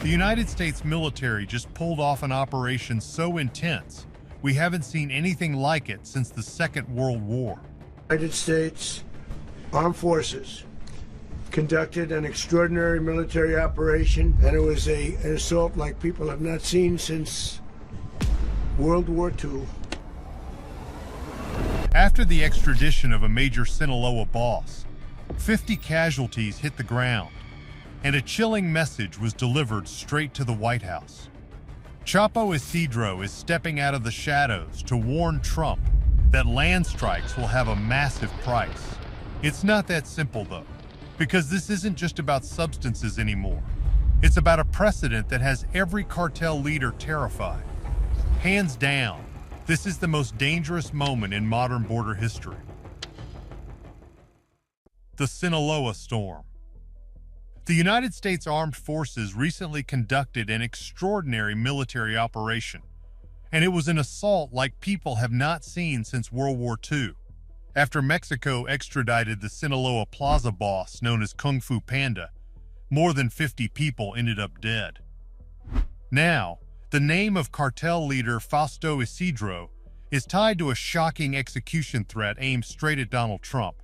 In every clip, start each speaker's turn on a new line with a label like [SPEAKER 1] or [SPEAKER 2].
[SPEAKER 1] The United States military just pulled off an operation so intense, we haven't seen anything like it since the Second World War.
[SPEAKER 2] United States Armed Forces conducted an extraordinary military operation, and it was an assault like people have not seen since World War II.
[SPEAKER 1] After the extradition of a major Sinaloa boss, 50 casualties hit the ground, and a chilling message was delivered straight to the White House. Chapo Isidro is stepping out of the shadows to warn Trump that land strikes will have a massive price. It's not that simple, though, because this isn't just about substances anymore. It's about a precedent that has every cartel leader terrified. Hands down, this is the most dangerous moment in modern border history. The Sinaloa Storm. The United States Armed Forces recently conducted an extraordinary military operation, and it was an assault like people have not seen since World War II. After Mexico extradited the Sinaloa Plaza boss known as Kung Fu Panda, more than 50 people ended up dead. Now, the name of cartel leader Fausto Isidro is tied to a shocking execution threat aimed straight at Donald Trump.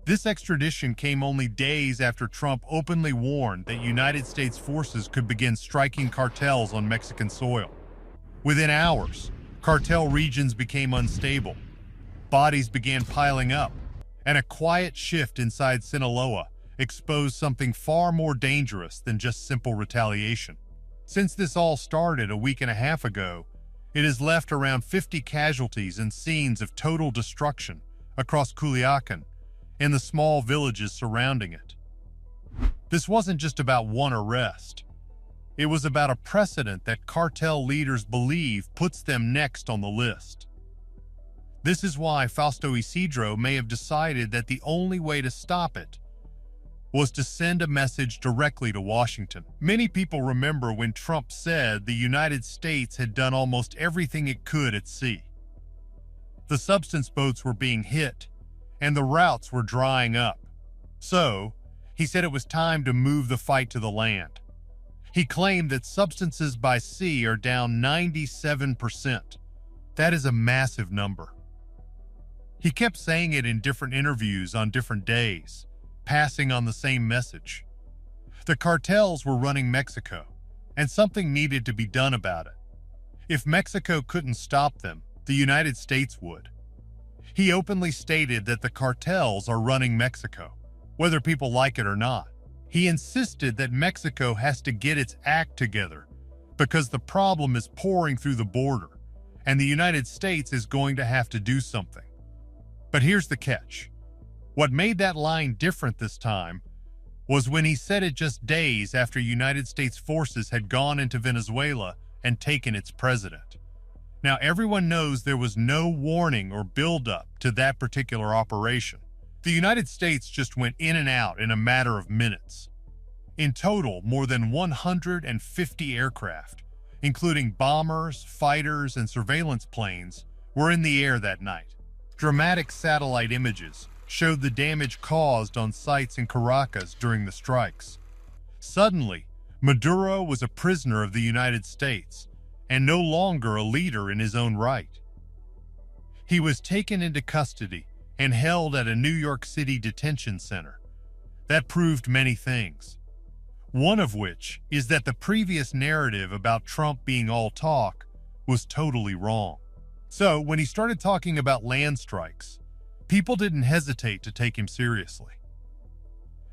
[SPEAKER 1] This extradition came only days after Trump openly warned that United States forces could begin striking cartels on Mexican soil. Within hours, cartel regions became unstable, bodies began piling up, and a quiet shift inside Sinaloa exposed something far more dangerous than just simple retaliation. Since this all started a week and a half ago, it has left around 50 casualties and scenes of total destruction across Culiacan and the small villages surrounding it. This wasn't just about one arrest. It was about a precedent that cartel leaders believe puts them next on the list. This is why Fausto Isidro may have decided that the only way to stop it was to send a message directly to Washington. Many people remember when Trump said the United States had done almost everything it could at sea. The substance boats were being hit, and the routes were drying up. So, he said it was time to move the fight to the land. He claimed that substances by sea are down 97%. That is a massive number. He kept saying it in different interviews on different days, passing on the same message. The cartels were running Mexico, and something needed to be done about it. If Mexico couldn't stop them, the United States would. He openly stated that the cartels are running Mexico, whether people like it or not. He insisted that Mexico has to get its act together because the problem is pouring through the border, and the United States is going to have to do something. But here's the catch. What made that line different this time was when he said it just days after United States forces had gone into Venezuela and taken its president. Now, everyone knows there was no warning or buildup to that particular operation. The United States just went in and out in a matter of minutes. In total, more than 150 aircraft, including bombers, fighters, and surveillance planes, were in the air that night. Dramatic satellite images showed the damage caused on sites in Caracas during the strikes. Suddenly, Maduro was a prisoner of the United States and no longer a leader in his own right. He was taken into custody and held at a New York City detention center. That proved many things. One of which is that the previous narrative about Trump being all talk was totally wrong. So, when he started talking about land strikes, people didn't hesitate to take him seriously.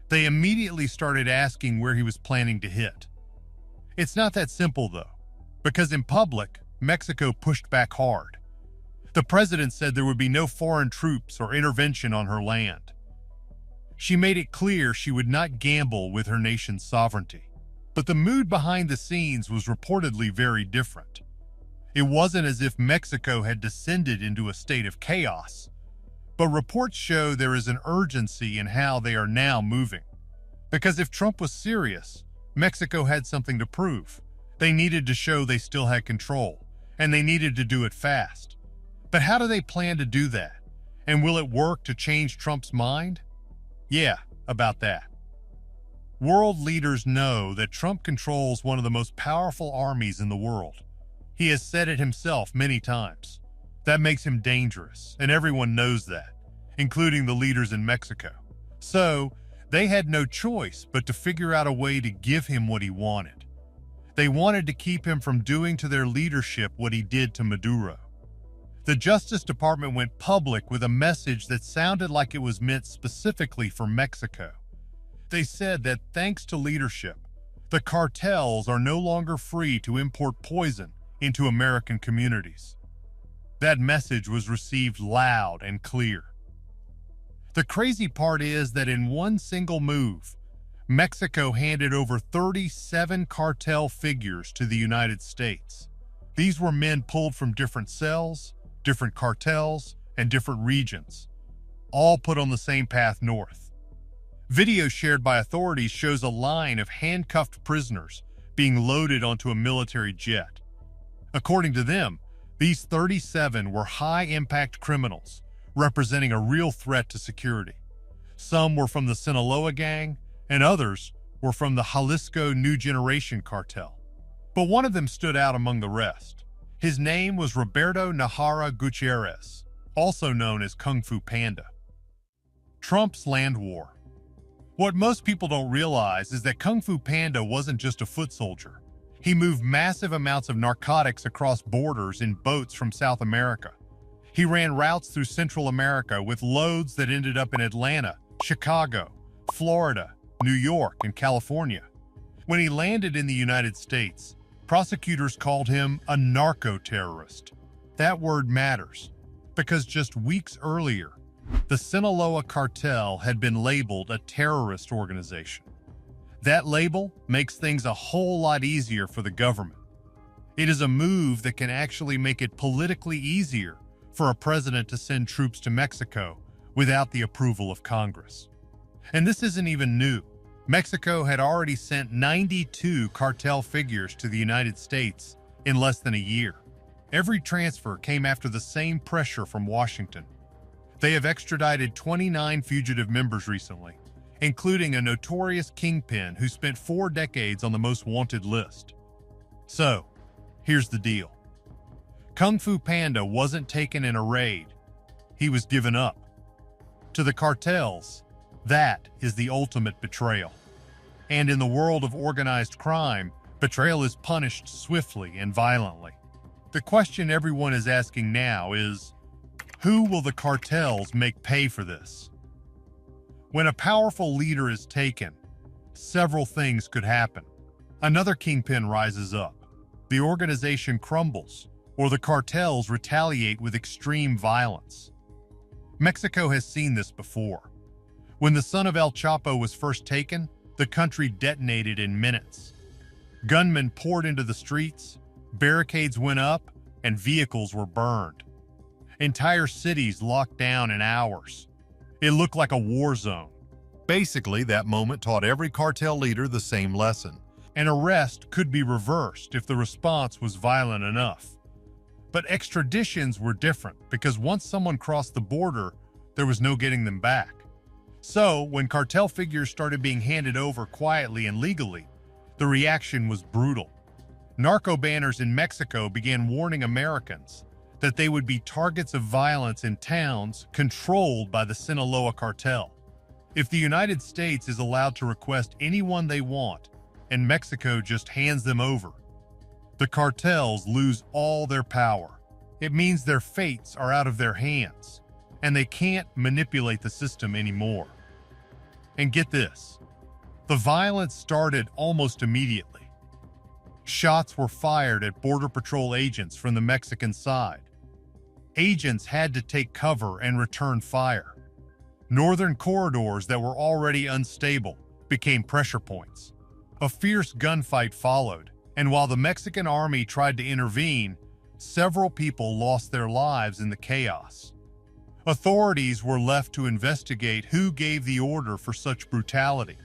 [SPEAKER 1] They immediately started asking where he was planning to hit. It's not that simple, though, because in public, Mexico pushed back hard. The president said there would be no foreign troops or intervention on her land. She made it clear she would not gamble with her nation's sovereignty. But the mood behind the scenes was reportedly very different. It wasn't as if Mexico had descended into a state of chaos, but reports show there is an urgency in how they are now moving. Because if Trump was serious, Mexico had something to prove. They needed to show they still had control, and they needed to do it fast. But how do they plan to do that? And will it work to change Trump's mind? Yeah, about that. World leaders know that Trump controls one of the most powerful armies in the world. He has said it himself many times. That makes him dangerous, and everyone knows that, including the leaders in Mexico. So, they had no choice but to figure out a way to give him what he wanted. They wanted to keep him from doing to their leadership what he did to Maduro. The Justice Department went public with a message that sounded like it was meant specifically for Mexico. They said that thanks to leadership, the cartels are no longer free to import poison into American communities. That message was received loud and clear. The crazy part is that in one single move, Mexico handed over 37 cartel figures to the United States. These were men pulled from different cells, different cartels, and different regions, all put on the same path north. Video shared by authorities shows a line of handcuffed prisoners being loaded onto a military jet. According to them, these 37 were high-impact criminals, representing a real threat to security. Some were from the Sinaloa gang, and others were from the Jalisco New Generation cartel. But one of them stood out among the rest. His name was Roberto Najera Gutierrez, also known as Kung Fu Panda. Trump's land war. What most people don't realize is that Kung Fu Panda wasn't just a foot soldier. He moved massive amounts of narcotics across borders in boats from South America. He ran routes through Central America with loads that ended up in Atlanta, Chicago, Florida, New York, and California. When he landed in the United States, prosecutors called him a narco-terrorist. That word matters, because just weeks earlier, the Sinaloa cartel had been labeled a terrorist organization. That label makes things a whole lot easier for the government. It is a move that can actually make it politically easier for a president to send troops to Mexico without the approval of Congress. And this isn't even new. Mexico had already sent 92 cartel figures to the United States in less than a year. Every transfer came after the same pressure from Washington. They have extradited 29 fugitive members recently, including a notorious kingpin who spent 4 decades on the most wanted list. So, here's the deal. Kung Fu Panda wasn't taken in a raid. He was given up. To the cartels, that is the ultimate betrayal. And in the world of organized crime, betrayal is punished swiftly and violently. The question everyone is asking now is, who will the cartels make pay for this? When a powerful leader is taken, several things could happen. Another kingpin rises up, the organization crumbles, or the cartels retaliate with extreme violence. Mexico has seen this before. When the son of El Chapo was first taken, the country detonated in minutes. Gunmen poured into the streets, barricades went up, and vehicles were burned. Entire cities locked down in hours. It looked like a war zone. Basically, that moment taught every cartel leader the same lesson. An arrest could be reversed if the response was violent enough. But extraditions were different because once someone crossed the border, there was no getting them back. So, when cartel figures started being handed over quietly and legally, the reaction was brutal. Narco banners in Mexico began warning Americans that they would be targets of violence in towns controlled by the Sinaloa cartel. If the United States is allowed to request anyone they want, and Mexico just hands them over, the cartels lose all their power. It means their fates are out of their hands, and they can't manipulate the system anymore. And get this, the violence started almost immediately. Shots were fired at Border Patrol agents from the Mexican side. Agents had to take cover and return fire. Northern corridors that were already unstable became pressure points. A fierce gunfight followed, and while the Mexican army tried to intervene, several people lost their lives in the chaos. Authorities were left to investigate who gave the order for such brutality,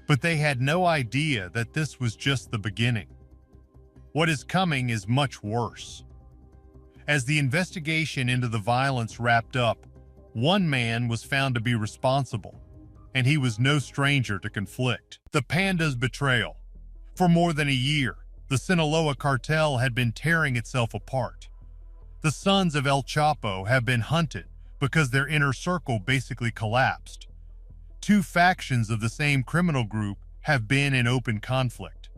[SPEAKER 1] but they had no idea that this was just the beginning. What is coming is much worse. As the investigation into the violence wrapped up, one man was found to be responsible. and he was no stranger to conflict. The Panda's betrayal. For more than a year, the Sinaloa cartel had been tearing itself apart. The sons of El Chapo have been hunted because their inner circle basically collapsed. Two factions of the same criminal group have been in open conflict.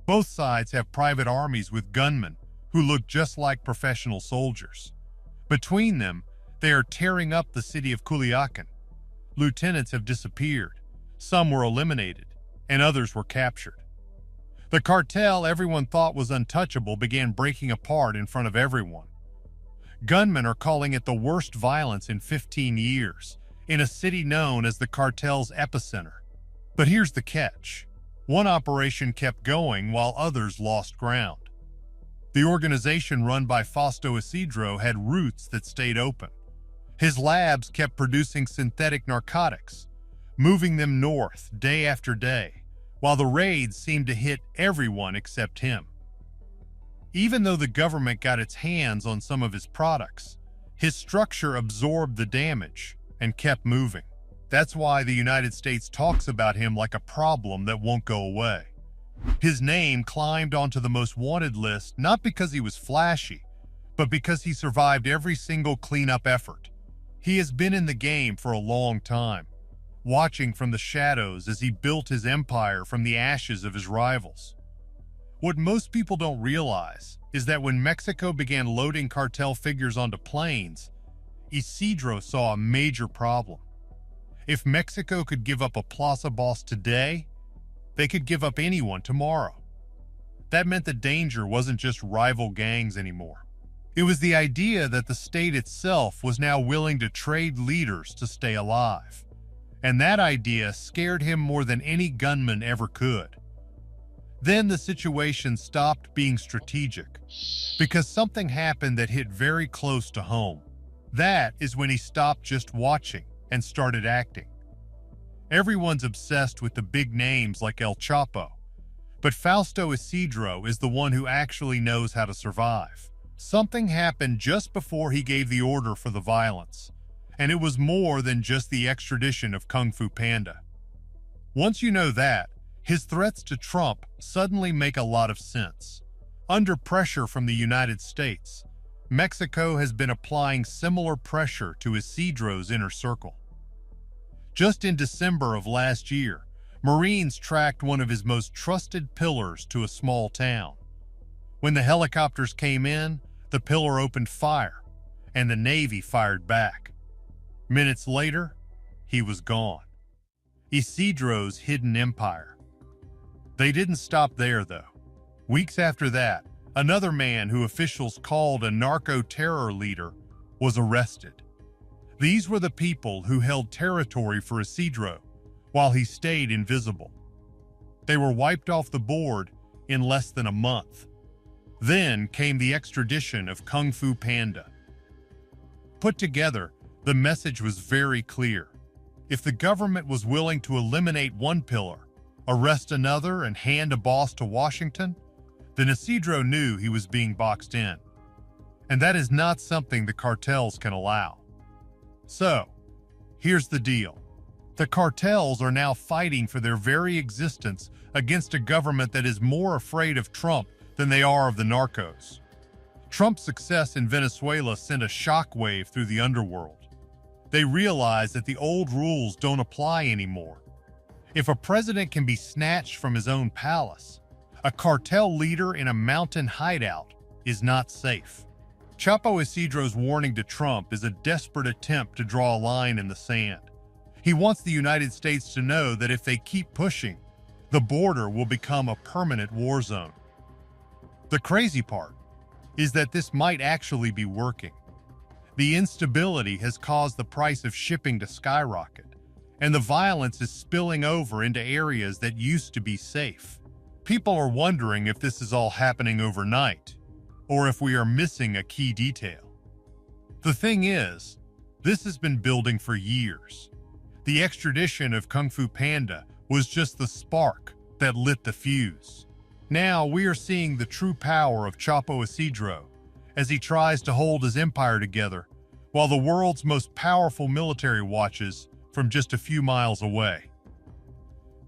[SPEAKER 1] Both sides have private armies with gunmen who look just like professional soldiers. Between them, they are tearing up the city of Culiacan. Lieutenants have disappeared, some were eliminated, and others were captured. The cartel everyone thought was untouchable began breaking apart in front of everyone. Gunmen are calling it the worst violence in 15 years, in a city known as the cartel's epicenter. But here's the catch. One operation kept going while others lost ground. The organization run by Fausto Isidro had roots that stayed open. His labs kept producing synthetic narcotics, moving them north day after day, while the raids seemed to hit everyone except him. Even though the government got its hands on some of his products, his structure absorbed the damage and kept moving. That's why the United States talks about him like a problem that won't go away. His name climbed onto the most wanted list not because he was flashy, but because he survived every single cleanup effort. He has been in the game for a long time, watching from the shadows as he built his empire from the ashes of his rivals. What most people don't realize is that when Mexico began loading cartel figures onto planes, Isidro saw a major problem. If Mexico could give up a plaza boss today, they could give up anyone tomorrow. That meant the danger wasn't just rival gangs anymore. It was the idea that the state itself was now willing to trade leaders to stay alive. And that idea scared him more than any gunman ever could. Then the situation stopped being strategic, because something happened that hit very close to home. That is when he stopped just watching and started acting. Everyone's obsessed with the big names like El Chapo, but Fausto Isidro is the one who actually knows how to survive. Something happened just before he gave the order for the violence, and it was more than just the extradition of Kung Fu Panda. Once you know that, his threats to Trump suddenly make a lot of sense. Under pressure from the United States, Mexico has been applying similar pressure to Isidro's inner circle. Just in December of last year, Marines tracked one of his most trusted pillars to a small town. When the helicopters came in, the pillar opened fire, and the Navy fired back. Minutes later, he was gone. Isidro's hidden empire. They didn't stop there, though. Weeks after that, another man who officials called a narco-terror leader was arrested. These were the people who held territory for Isidro while he stayed invisible. They were wiped off the board in less than a month. Then came the extradition of Kung Fu Panda. Put together, the message was very clear. If the government was willing to eliminate one pillar, arrest another, and hand a boss to Washington, then Isidro knew he was being boxed in. And that is not something the cartels can allow. So, here's the deal. The cartels are now fighting for their very existence against a government that is more afraid of Trump than they are of the narcos. Trump's success in Venezuela sent a shockwave through the underworld. They realize that the old rules don't apply anymore. If a president can be snatched from his own palace, a cartel leader in a mountain hideout is not safe. Chapo Isidro's warning to Trump is a desperate attempt to draw a line in the sand. He wants the United States to know that if they keep pushing, the border will become a permanent war zone. The crazy part is that this might actually be working. The instability has caused the price of shipping to skyrocket, and the violence is spilling over into areas that used to be safe. People are wondering if this is all happening overnight, or if we are missing a key detail. The thing is, this has been building for years. The extradition of Kung Fu Panda was just the spark that lit the fuse. Now we are seeing the true power of Chapo Isidro as he tries to hold his empire together while the world's most powerful military watches from just a few miles away.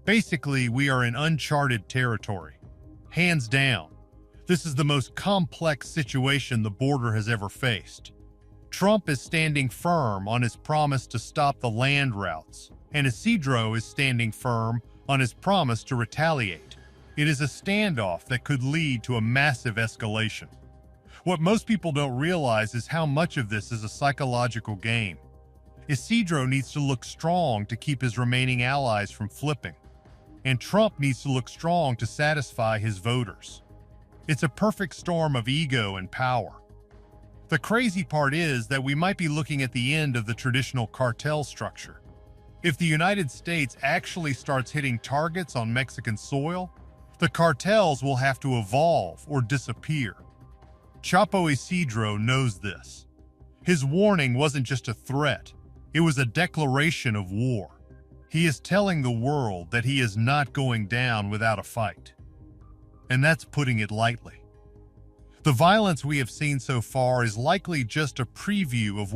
[SPEAKER 1] Basically, we are in uncharted territory. Hands down, this is the most complex situation the border has ever faced. Trump is standing firm on his promise to stop the land routes, and Isidro is standing firm on his promise to retaliate. It is a standoff that could lead to a massive escalation. What most people don't realize is how much of this is a psychological game. Isidro needs to look strong to keep his remaining allies from flipping, and Trump needs to look strong to satisfy his voters. It's a perfect storm of ego and power. The crazy part is that we might be looking at the end of the traditional cartel structure. If the United States actually starts hitting targets on Mexican soil, the cartels will have to evolve or disappear. Chapo Isidro knows this. His warning wasn't just a threat, it was a declaration of war. He is telling the world that he is not going down without a fight. And that's putting it lightly. The violence we have seen so far is likely just a preview of